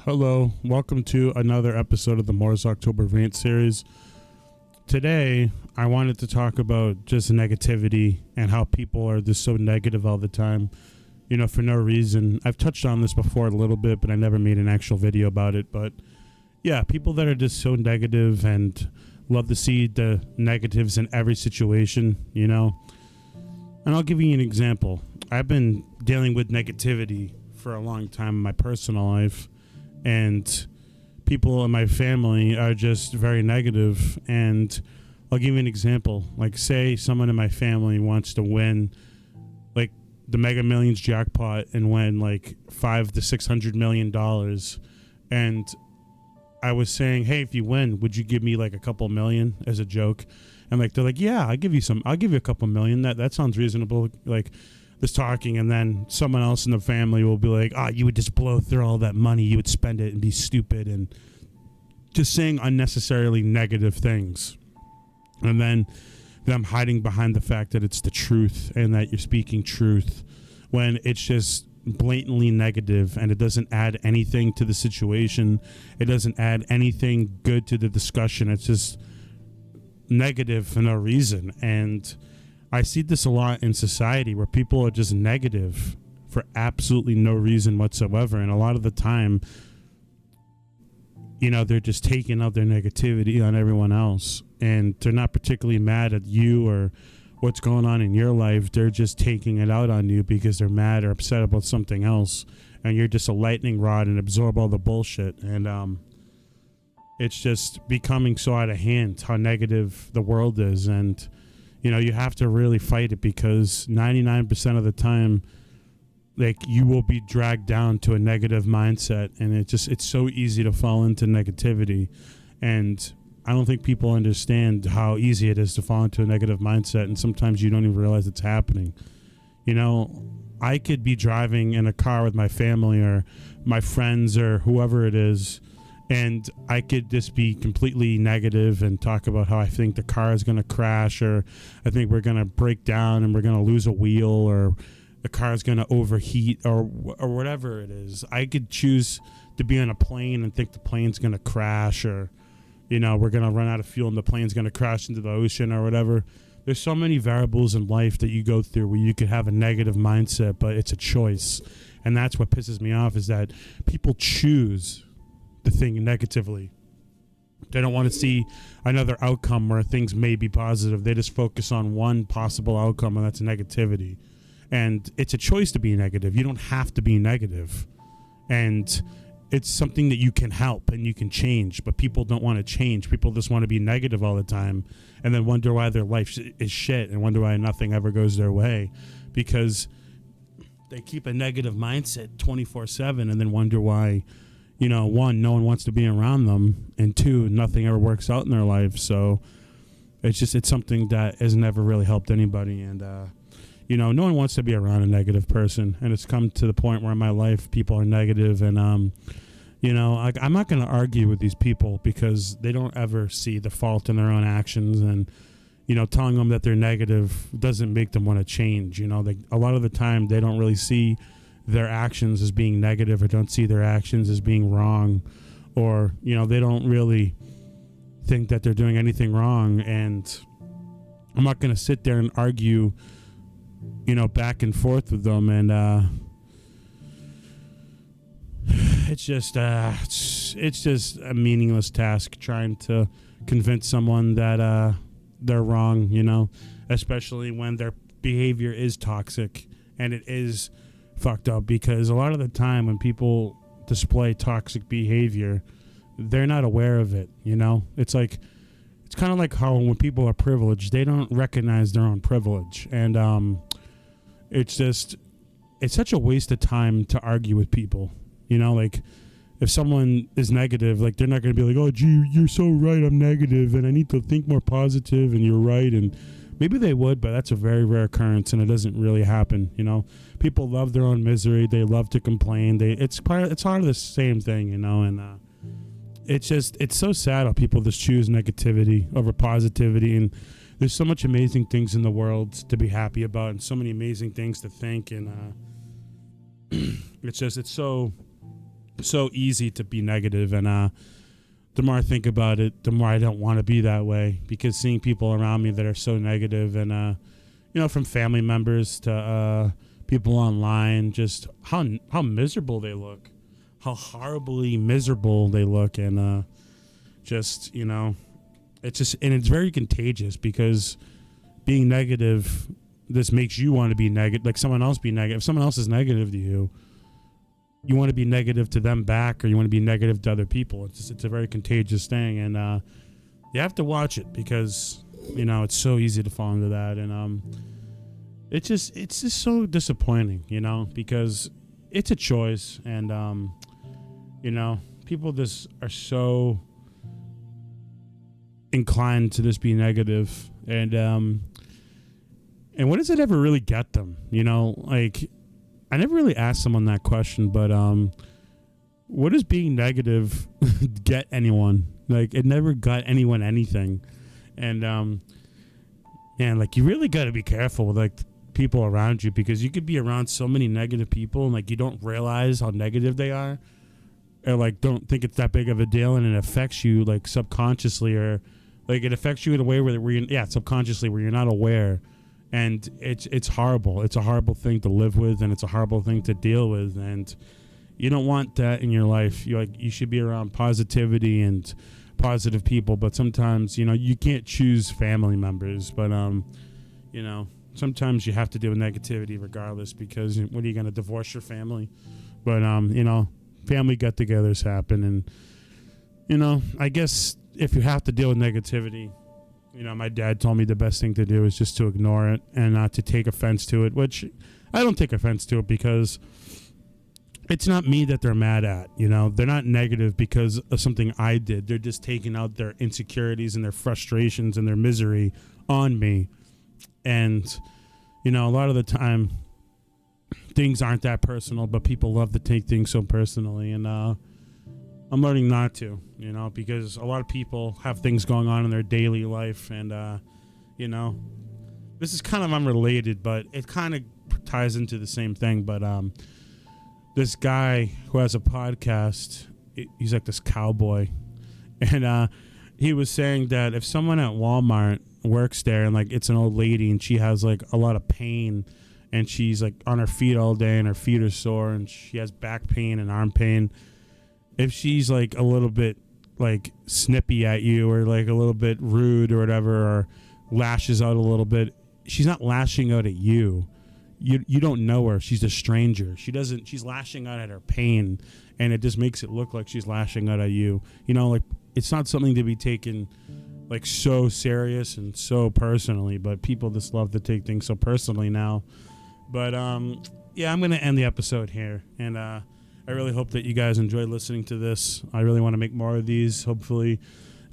Hello, welcome to another episode of the Moore's October Rant series. Today, I wanted to talk about just negativity and how people are just so negative all the time, for no reason. I've touched on this before a little bit, but I never made an actual video about it. But yeah, people that are just so negative and love to see the negatives in every situation, And I'll give you an example. I've been dealing with negativity for a long time in my personal life. And people in my family are just very negative. And I'll give you an example. Like, say someone in my family wants to win, like, the Mega Millions jackpot and win, like, $500 to $600 million. And I was saying, hey, if you win, would you give me, like, a couple million as a joke? And, like, they're like, yeah, I'll give you a couple million. That sounds reasonable. Like, this talking, and then someone else in the family will be like, you would just blow through all that money, you would spend it and be stupid, and just saying unnecessarily negative things. And then them hiding behind the fact that it's the truth and that you're speaking truth when it's just blatantly negative and it doesn't add anything to the situation. It doesn't add anything good to the discussion. It's just negative for no reason. And I see this a lot in society where people are just negative for absolutely no reason whatsoever. And a lot of the time, they're just taking out their negativity on everyone else. And they're not particularly mad at you or what's going on in your life. They're just taking it out on you because they're mad or upset about something else. And you're just a lightning rod and absorb all the bullshit. And it's just becoming so out of hand how negative the world is. And you have to really fight it because 99% of the time, like, you will be dragged down to a negative mindset, and it's so easy to fall into negativity. And I don't think people understand how easy it is to fall into a negative mindset, and sometimes you don't even realize it's happening. I could be driving in a car with my family or my friends or whoever it is, and I could just be completely negative and talk about how I think the car is going to crash, or I think we're going to break down and we're going to lose a wheel, or the car is going to overheat, or whatever it is. I could choose to be on a plane and think the plane's going to crash, or, we're going to run out of fuel and the plane's going to crash into the ocean or whatever. There's so many variables in life that you go through where you could have a negative mindset, but it's a choice. And that's what pisses me off, is that people choose the thing negatively. They don't want to see another outcome where things may be positive. They just focus on one possible outcome, and that's negativity. And it's a choice to be negative. You don't have to be negative. And it's something that you can help and you can change, but people don't want to change. People just want to be negative all the time and then wonder why their life is shit and wonder why nothing ever goes their way, because they keep a negative mindset 24/7 and then wonder why, one, no one wants to be around them, and two, nothing ever works out in their life. So it's something that has never really helped anybody. And, no one wants to be around a negative person. And it's come to the point where in my life, people are negative. And, I'm not going to argue with these people because they don't ever see the fault in their own actions. And, telling them that they're negative doesn't make them want to change. A lot of the time they don't really see their actions as being negative, or don't see their actions as being wrong, or they don't really think that they're doing anything wrong. And I'm not going to sit there and argue back and forth with them. And it's just a meaningless task trying to convince someone that they're wrong, especially when their behavior is toxic and it is fucked up. Because a lot of the time when people display toxic behavior, they're not aware of it. It's kind of like how when people are privileged, they don't recognize their own privilege. And it's such a waste of time to argue with people. If someone is negative, like, they're not going to be like, oh gee, you're so right, I'm negative and I need to think more positive and you're right. And maybe they would, but that's a very rare occurrence, and it doesn't really happen. People love their own misery. They love to complain. It's part of the same thing, and it's so sad how people just choose negativity over positivity. And there's so much amazing things in the world to be happy about, and so many amazing things to think. And it's so so easy to be negative, and the more I think about it, the more I don't want to be that way, because seeing people around me that are so negative, and from family members to people online, just how miserable they look, how horribly miserable they look, and it's very contagious, because being negative, this makes you want to be negative, like someone else be negative. If someone else is negative to you, you want to be negative to them back, or you want to be negative to other people. It's a very contagious thing, and you have to watch it, because it's so easy to fall into that, and it's just so disappointing, because it's a choice, and people just are so inclined to just be negative, and what does it ever really get them? Like, I never really asked someone that question, but what does being negative get anyone? Like, it never got anyone anything, and like, you really got to be careful with like people around you, because you could be around so many negative people, and like you don't realize how negative they are, or like don't think it's that big of a deal, and it affects you like subconsciously, or like it affects you in a way where subconsciously, where you're not aware. And it's horrible. It's a horrible thing to live with, and it's a horrible thing to deal with, and you don't want that in your life. You should be around positivity and positive people, but sometimes you can't choose family members, but sometimes you have to deal with negativity regardless, because what are you going to divorce your family? But family get-togethers happen, and I guess if you have to deal with negativity, my dad told me the best thing to do is just to ignore it and not to take offense to it, which I don't take offense to it, because it's not me that they're mad at. They're not negative because of something I did. They're just taking out their insecurities and their frustrations and their misery on me. And, a lot of the time things aren't that personal, but people love to take things so personally. And I'm learning not to, because a lot of people have things going on in their daily life, and, this is kind of unrelated, but it kind of ties into the same thing. But this guy who has a podcast, he's like this cowboy, and he was saying that if someone at Walmart works there, and like it's an old lady, and she has like a lot of pain, and she's like on her feet all day, and her feet are sore, and she has back pain and arm pain, if she's like a little bit like snippy at you, or like a little bit rude or whatever, or lashes out a little bit, she's not lashing out at you. You don't know her. She's a stranger. She's lashing out at her pain, and it just makes it look like she's lashing out at you. Like, it's not something to be taken like so serious and so personally, but people just love to take things so personally now. But I'm going to end the episode here, and I really hope that you guys enjoyed listening to this. I really want to make more of these. Hopefully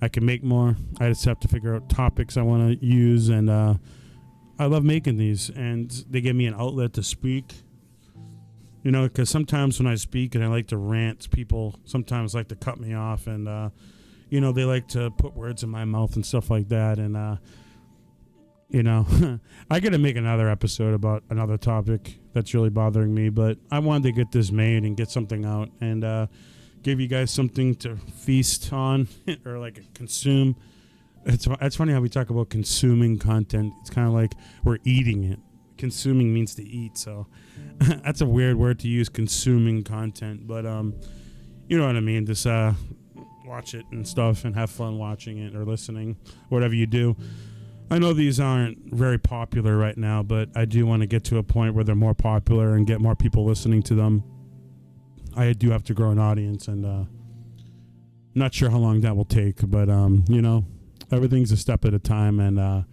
I can make more. I just have to figure out topics I want to use, and I love making these, and they give me an outlet to speak. Because sometimes when I speak and I like to rant, people sometimes like to cut me off, and they like to put words in my mouth and stuff like that. And I got to make another episode about another topic that's really bothering me, but I wanted to get this made and get something out, and give you guys something to feast on or like consume. It's funny how we talk about consuming content. It's kind of like we're eating it. Consuming means to eat, so that's a weird word to use, consuming content. But you know what I mean. Just watch it and stuff, and have fun watching it or listening, whatever you do. I know these aren't very popular right now, but I do want to get to a point where they're more popular and get more people listening to them. I do have to grow an audience, and not sure how long that will take, but everything's a step at a time, and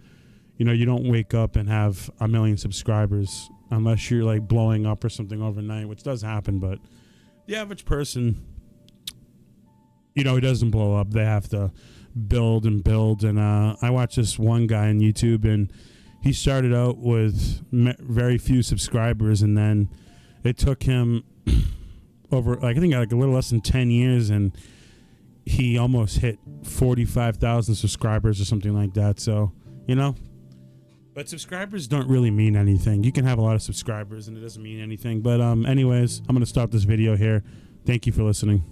you don't wake up and have 1 million subscribers unless you're like blowing up or something overnight, which does happen. But the average person, who doesn't blow up, they have to build and build. And I watched this one guy on YouTube, and he started out with very few subscribers, and then it took him over, I think, like a little less than 10 years, and he almost hit 45,000 subscribers or something like that. So, but subscribers don't really mean anything. You can have a lot of subscribers and it doesn't mean anything. But anyways, I'm going to stop this video here. Thank you for listening.